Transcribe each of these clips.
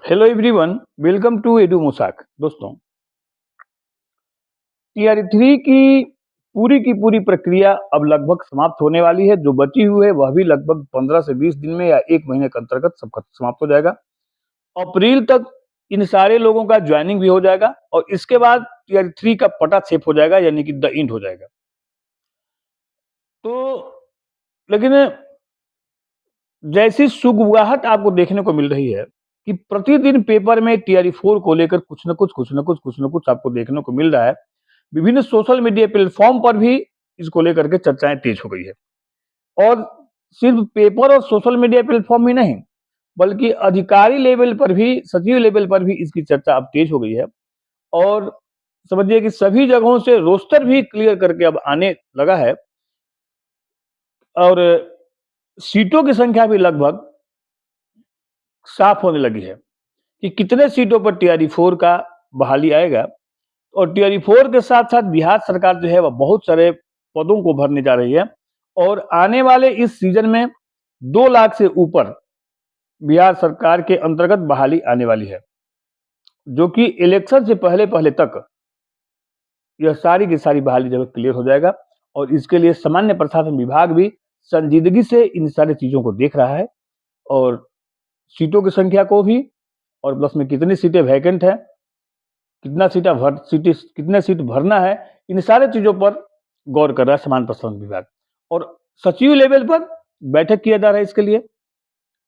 Hello everyone, welcome to edu mosaic. दोस्तों, TR three की पूरी प्रक्रिया अब लगभग समाप्त होने वाली है। जो बची हुई है वह भी लगभग 15 से 20 दिन में या 1 महीने के अंतर्गत सब समाप्त हो जाएगा। अप्रैल तक इन सारे लोगों का ज्वाइनिंग भी हो जाएगा और इसके बाद टीआर थ्री का पटा सेफ हो जाएगा, यानी कि द इंड हो जाएगा। तो लेकिन जैसी सुगबुगाहट आपको देखने को मिल रही है कि प्रतिदिन पेपर में टीआरई 4 को लेकर कुछ न कुछ आपको देखने को मिल रहा है। विभिन्न सोशल मीडिया प्लेटफॉर्म पर भी इसको लेकर के चर्चाएं तेज हो गई है। और सिर्फ पेपर और सोशल मीडिया प्लेटफॉर्म ही नहीं, बल्कि अधिकारी लेवल पर भी, सचिव लेवल पर भी इसकी चर्चा अब तेज हो गई है। और समझिए कि सभी जगहों से रोस्टर भी क्लियर करके अब आने लगा है और सीटों की संख्या भी लगभग साफ होने लगी है कि कितने सीटों पर टीआरई 4 का बहाली आएगा। और टीआरई 4 के साथ साथ बिहार सरकार जो है वह बहुत सारे पदों को भरने जा रही है और आने वाले इस सीजन में 2 लाख से ऊपर बिहार सरकार के अंतर्गत बहाली आने वाली है, जो कि इलेक्शन से पहले पहले तक यह सारी की सारी बहाली जब क्लियर हो जाएगा। और इसके लिए सामान्य प्रशासन विभाग भी संजीदगी से इन सारी चीजों को देख रहा है और सीटों की संख्या को भी, और प्लस में कितनी सीटें वैकेंट है, कितने सीट भरना है, इन सारे चीजों पर गौर कर रहा है सामान्य प्रशासन विभाग। और सचिव लेवल पर बैठक किया जा रहा है इसके लिए,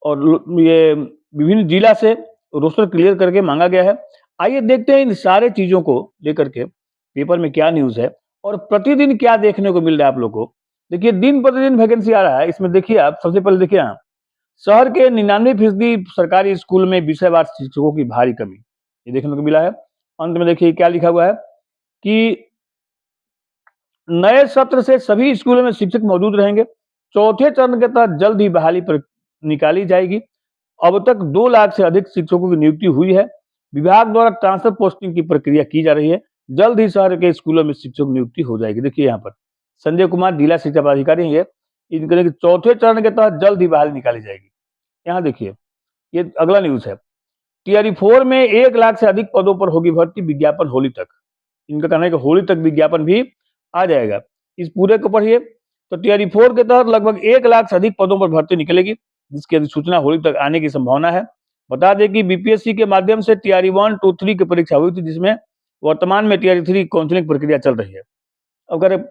और ये विभिन्न जिला से रोस्टर क्लियर करके मांगा गया है। आइए देखते हैं इन सारे चीजों को लेकर के पेपर में क्या न्यूज है और प्रतिदिन क्या देखने को मिल रहा है आप लोग को। देखिए, दिन प्रतिदिन वैकेंसी आ रहा है। इसमें देखिए, आप सबसे पहले देखिए, यहाँ शहर के 99% सरकारी स्कूल में विषयवार शिक्षकों की भारी कमी, ये देखने को मिला है। अंत में देखिए क्या लिखा हुआ है कि नए सत्र से सभी स्कूलों में शिक्षक मौजूद रहेंगे। चौथे चरण के तहत जल्द ही बहाली पर निकाली जाएगी। अब तक 2 लाख से अधिक शिक्षकों की नियुक्ति हुई है। विभाग द्वारा ट्रांसफर पोस्टिंग की प्रक्रिया की जा रही है। जल्द ही शहर के स्कूलों में शिक्षक नियुक्ति हो जाएगी। देखिए यहाँ पर संजय कुमार जिला शिक्षा पदाधिकारी है, इनके चौथे चरण के तहत जल्द ही बहाली निकाली जाएगी। यहाँ देखिए, ये अगला न्यूज है। टीआरई 4 में 1 लाख से अधिक पदों पर होगी भर्ती, विज्ञापन होली तक। इनका कहना है कि होली तक विज्ञापन भी आ जाएगा। इस पूरे को पढ़िए। तो टीआरई 4 के तहत लगभग 1 लाख से अधिक पदों पर भर्ती निकलेगी, जिसकी अधिसूचना होली तक आने की संभावना है। बता दें कि बीपीएससी के माध्यम से टीआरई 1, 2, 3 की परीक्षा हुई थी, जिसमें वर्तमान में टीआरई 3 काउंसिलिंग प्रक्रिया चल रही है। अगर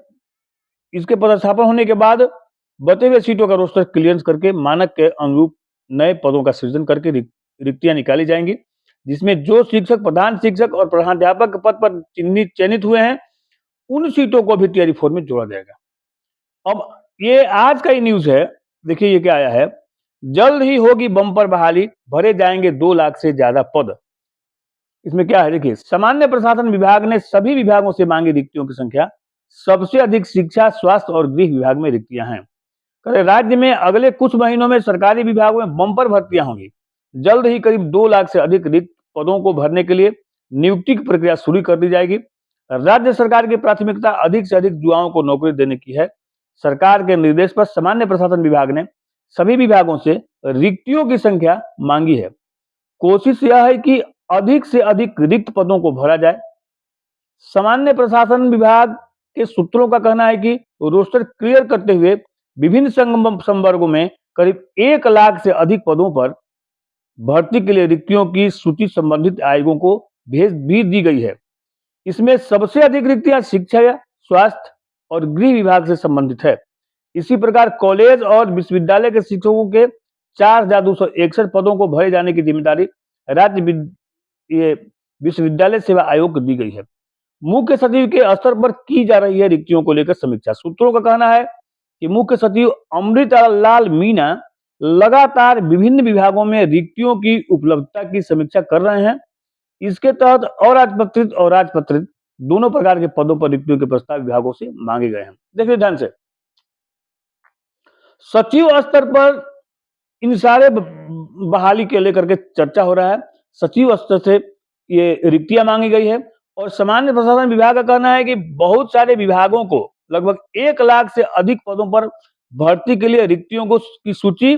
इसके पदस्थापन होने के बाद बचे हुए सीटों का रोस्टर क्लियरेंस करके मानक के अनुरूप नए पदों का सृजन करके रिक्तियां निकाली जाएंगी, जिसमें जो शिक्षक, प्रधान शिक्षक और प्रधानाध्यापक के पद पर चयनित हुए हैं, उन सीटों को भी टीआरई 4 में जोड़ा जाएगा। अब ये आज का ही न्यूज है। देखिए ये क्या आया है। जल्द ही होगी बम्पर बहाली, भरे जाएंगे 2 लाख से ज्यादा पद। इसमें क्या है, देखिए, सामान्य प्रशासन विभाग ने सभी विभागों से मांगी रिक्तियों की संख्या। सबसे अधिक शिक्षा, स्वास्थ्य और गृह विभाग में रिक्तियां हैं। राज्य में अगले कुछ महीनों में सरकारी विभागों में बम्पर भर्तियां होंगी। जल्द ही करीब 2 लाख से अधिक रिक्त पदों को भरने के लिए नियुक्ति की प्रक्रिया शुरू कर दी जाएगी। राज्य सरकार की प्राथमिकता अधिक से अधिक युवाओं को नौकरी देने की है। सरकार के निर्देश पर सामान्य प्रशासन विभाग ने सभी विभागों से रिक्तियों की संख्या मांगी है। कोशिश यह है कि अधिक से अधिक रिक्त पदों को भरा जाए। सामान्य प्रशासन विभाग के सूत्रों का कहना है कि रोस्टर क्लियर करते हुए विभिन्न संवर्गों में करीब 1 लाख से अधिक पदों पर भर्ती के लिए रिक्तियों की सूची संबंधित आयोगों को भेज भी दी गई है। इसमें सबसे अधिक रिक्तियां शिक्षा, स्वास्थ्य और गृह विभाग से संबंधित है। इसी प्रकार कॉलेज और विश्वविद्यालय के शिक्षकों के 4,261 पदों को भरे जाने की जिम्मेदारी राज्य विश्वविद्यालय सेवा आयोग को दी गई है। मुख्य सचिव के स्तर पर की जा रही है रिक्तियों को लेकर समीक्षा। सूत्रों का कहना है कि मुख्य सचिव अमृतलाल मीणा लगातार विभिन्न विभागों में रिक्तियों की उपलब्धता की समीक्षा कर रहे हैं। इसके तहत अराजपत्रित और राजपत्रित दोनों प्रकार के पदों पर रिक्तियों के प्रस्ताव विभागों से मांगे गए हैं। देखिए ध्यान से, सचिव स्तर पर इन सारे बहाली के लेकर के चर्चा हो रहा है। सचिव स्तर से ये रिक्तियां मांगी गई है और सामान्य प्रशासन विभाग का कहना है कि बहुत सारे विभागों को लगभग 1 लाख से अधिक पदों पर भर्ती के लिए रिक्तियों को की सूची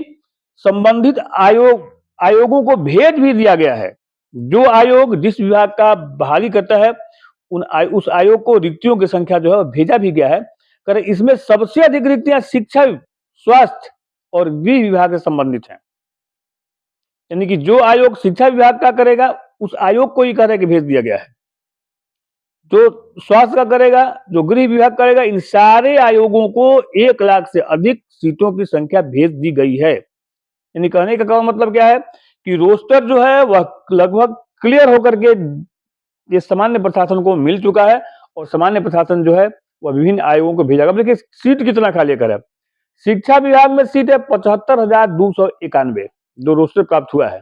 संबंधित आयोगों को भेज भी दिया गया है। जो आयोग जिस विभाग का बहाली करता है उस आयोग को रिक्तियों की संख्या जो है भेजा भी गया है। कर इसमें सबसे अधिक रिक्तियां शिक्षा, स्वास्थ्य और गृह विभाग से संबंधित हैं। यानी कि जो आयोग शिक्षा विभाग का करेगा उस आयोग को ही कह के भेज दिया गया है। जो स्वास्थ्य का करेगा, जो गृह विभाग करेगा, इन सारे आयोगों को 1 लाख से अधिक सीटों की संख्या भेज दी गई है। यानी कहने का मतलब क्या है कि रोस्टर जो है वह लगभग क्लियर होकर के ये सामान्य प्रशासन को मिल चुका है और सामान्य प्रशासन जो है वह विभिन्न आयोगों को भेजा। अब देखिए सीट कितना खाली कर है। शिक्षा विभाग में सीट है 75,291 जो रोस्टर प्राप्त हुआ है।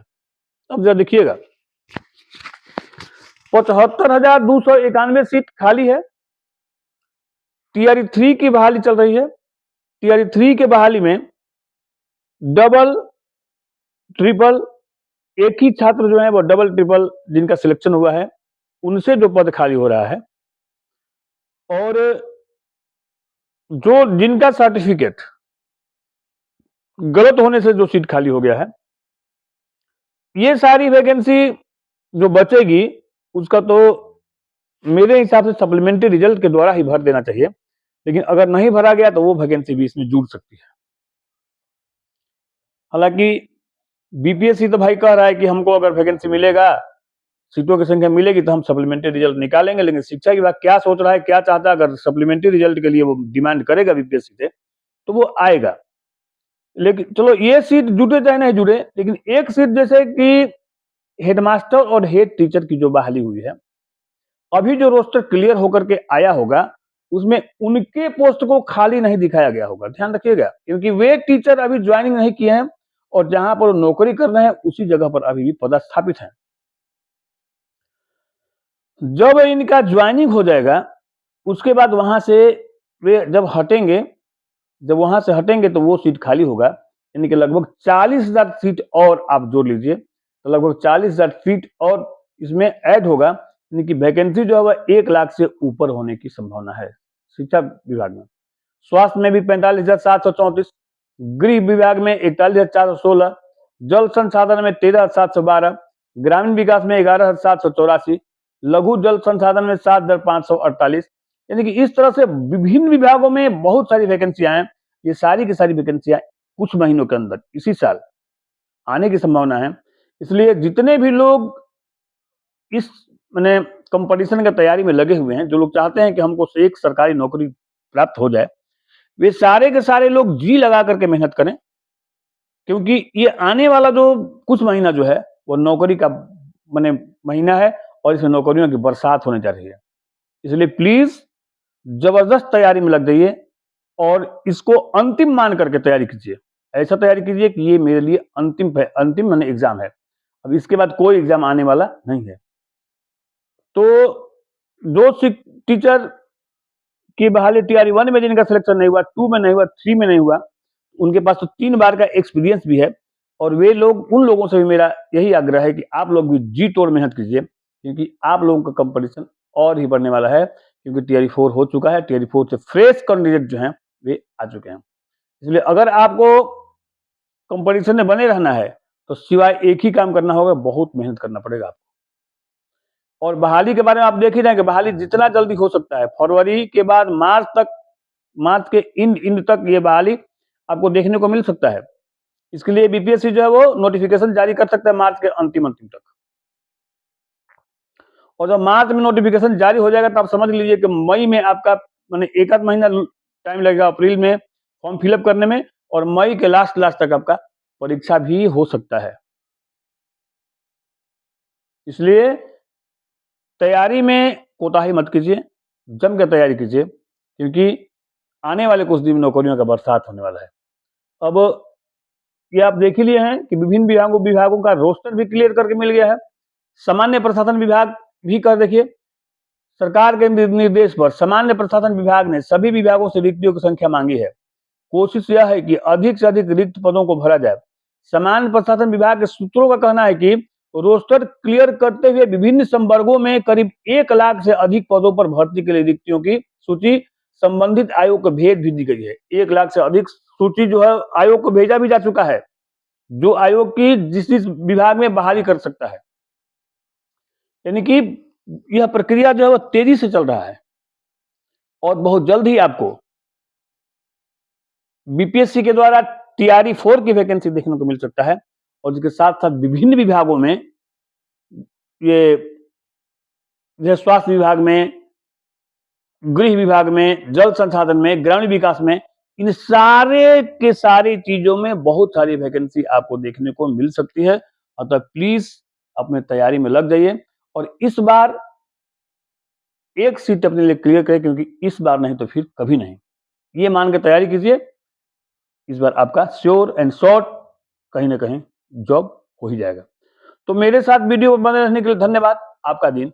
अब जरा देखिएगा 75,291 सीट खाली है। टीआरई 3 की बहाली चल रही है। टीआरई 3 के बहाली में डबल ट्रिपल एक ही छात्र जो है वो डबल ट्रिपल जिनका सिलेक्शन हुआ है उनसे जो पद खाली हो रहा है और जो जिनका सर्टिफिकेट गलत होने से जो सीट खाली हो गया है, ये सारी वैकेंसी जो बचेगी उसका तो मेरे हिसाब से सप्लीमेंट्री रिजल्ट के द्वारा ही भर देना चाहिए। लेकिन अगर नहीं भरा गया तो वो वैकेंसी भी इसमें जुड़ सकती है। हालांकि बीपीएससी तो भाई कह रहा है कि हमको अगर वैकेंसी मिलेगा, सीटों की संख्या मिलेगी तो हम सप्लीमेंट्री रिजल्ट निकालेंगे। लेकिन शिक्षा विभाग क्या सोच रहा है, क्या चाहता है, अगर सप्लीमेंट्री रिजल्ट के लिए वो डिमांड करेगा बीपीएससी से तो वो आएगा। लेकिन चलो ये सीट जुटे चाहे नहीं जुड़े, लेकिन एक सीट जैसे कि हेडमास्टर और हेड टीचर की जो बहाली हुई है, अभी जो रोस्टर क्लियर होकर के आया होगा उसमें उनके पोस्ट को खाली नहीं दिखाया गया होगा, ध्यान रखिएगा। क्योंकि वे टीचर अभी ज्वाइनिंग नहीं किए हैं और जहां पर नौकरी कर रहे हैं उसी जगह पर अभी भी पदस्थापित हैं। जब इनका ज्वाइनिंग हो जाएगा उसके बाद वहां से वे जब हटेंगे, जब वहां से हटेंगे तो वो सीट खाली होगा। यानी कि लगभग 40,000 सीट और आप जोड़ लीजिए तो लगभग 40,000 सीट और इसमें ऐड होगा। यानी कि वैकेंसी जो है वह 1 लाख से ऊपर होने की संभावना है शिक्षा विभाग में। स्वास्थ्य में भी 45,734, गृह विभाग में 41,416, जल संसाधन में 13,712, ग्रामीण विकास में 11,784, लघु जल संसाधन में 7,548। यानी कि इस तरह से विभिन्न विभागों में बहुत सारी वैकेंसियां हैं। ये सारी की सारी वैकेंसियां कुछ महीनों के अंदर इसी साल आने की संभावना है। इसलिए जितने भी लोग इस मैंने कंपटीशन की तैयारी में लगे हुए हैं, जो लोग चाहते हैं कि हमको एक सरकारी नौकरी प्राप्त हो जाए, वे सारे के सारे लोग जी लगा करके मेहनत करें। क्योंकि ये आने वाला जो कुछ महीना जो है वो नौकरी का मैंने महीना है और इसमें नौकरियों की बरसात होने जा रही है। इसलिए प्लीज जबरदस्त तैयारी में लग जाइए और इसको अंतिम मान करके तैयारी कीजिए। ऐसा तैयारी कीजिए कि ये मेरे लिए अंतिम मैंने एग्जाम है, अब इसके बाद कोई एग्जाम आने वाला नहीं है। तो जो टीचर की बहाली टीआरई 1 में जिनका सिलेक्शन नहीं हुआ, 2 में नहीं हुआ, 3 में नहीं हुआ, उनके पास तो 3 बार का एक्सपीरियंस भी है। और वे लोग, उन लोगों से भी मेरा यही आग्रह है कि आप लोग भी जी तोड़ मेहनत कीजिए, क्योंकि आप लोगों का कंपटीशन और ही बढ़ने वाला है। क्योंकि टीआरई 4 हो चुका है, टीआरई 4 से फ्रेश कैंडिडेट जो हैं वे आ चुके हैं। इसलिए अगर आपको कंपटीशन में बने रहना है तो सिवाय एक ही काम करना होगा, बहुत मेहनत करना पड़ेगा आपको। और बहाली के बारे में आप देख ही रहे हैं कि बहाली जितना जल्दी हो सकता है, फरवरी के बाद मार्च के इंड तक ये बहाली आपको देखने को मिल सकता है। इसके लिए बीपीएससी जो है वो नोटिफिकेशन जारी कर सकता है मार्च के अंतिम तक। और जब मार्च में नोटिफिकेशन जारी हो जाएगा तो आप समझ लीजिए कि मई में आपका मैंने एक आध महीना टाइम लगेगा अप्रैल में फॉर्म फिलअप करने में, और मई के लास्ट तक आपका परीक्षा भी हो सकता है। इसलिए तैयारी में कोताही मत कीजिए, जम के तैयारी कीजिए, क्योंकि आने वाले कुछ दिन में नौकरियों का बरसात होने वाला है। अब ये आप देख ही लिए हैं कि विभिन्न विभागों का रोस्टर भी क्लियर करके मिल गया है। सामान्य प्रशासन विभाग भी कर देखिए, सरकार के निर्देश पर सामान्य प्रशासन विभाग ने सभी विभागों से रिक्तियों की संख्या मांगी है। कोशिश यह है कि अधिक से अधिक रिक्त पदों को भरा जाए। सामान्य प्रशासन विभाग के सूत्रों का कहना है कि रोस्टर क्लियर करते हुए विभिन्न संवर्गों में करीब 1 लाख से अधिक पदों पर भर्ती के लिए रिक्तियों की सूची संबंधित आयोग को भेज भी दी गई है। 1 लाख से अधिक सूची जो है आयोग को भेजा भी जा चुका है, जो आयोग की जिस विभाग में बहाली कर सकता है। यानी कि यह प्रक्रिया जो है वो तेजी से चल रहा है और बहुत जल्द ही आपको बीपीएससी के द्वारा टीआरई 4 की वैकेंसी देखने को मिल सकता है और इसके साथ साथ विभिन्न विभागों में ये जैसे स्वास्थ्य विभाग में, गृह विभाग में, जल संसाधन में, ग्रामीण विकास में, इन सारे के सारी चीजों में बहुत सारी वैकेंसी आपको देखने को मिल सकती है। अतः प्लीज अपने तैयारी में लग जाइए और इस बार एक सीट अपने लिए क्लियर करें, क्योंकि इस बार नहीं तो फिर कभी नहीं। ये मान के तैयारी कीजिए, इस बार आपका श्योर एंड शॉर्ट कहीं ना कहीं जॉब हो ही जाएगा। तो मेरे साथ वीडियो बने रहने के लिए धन्यवाद। आपका दिन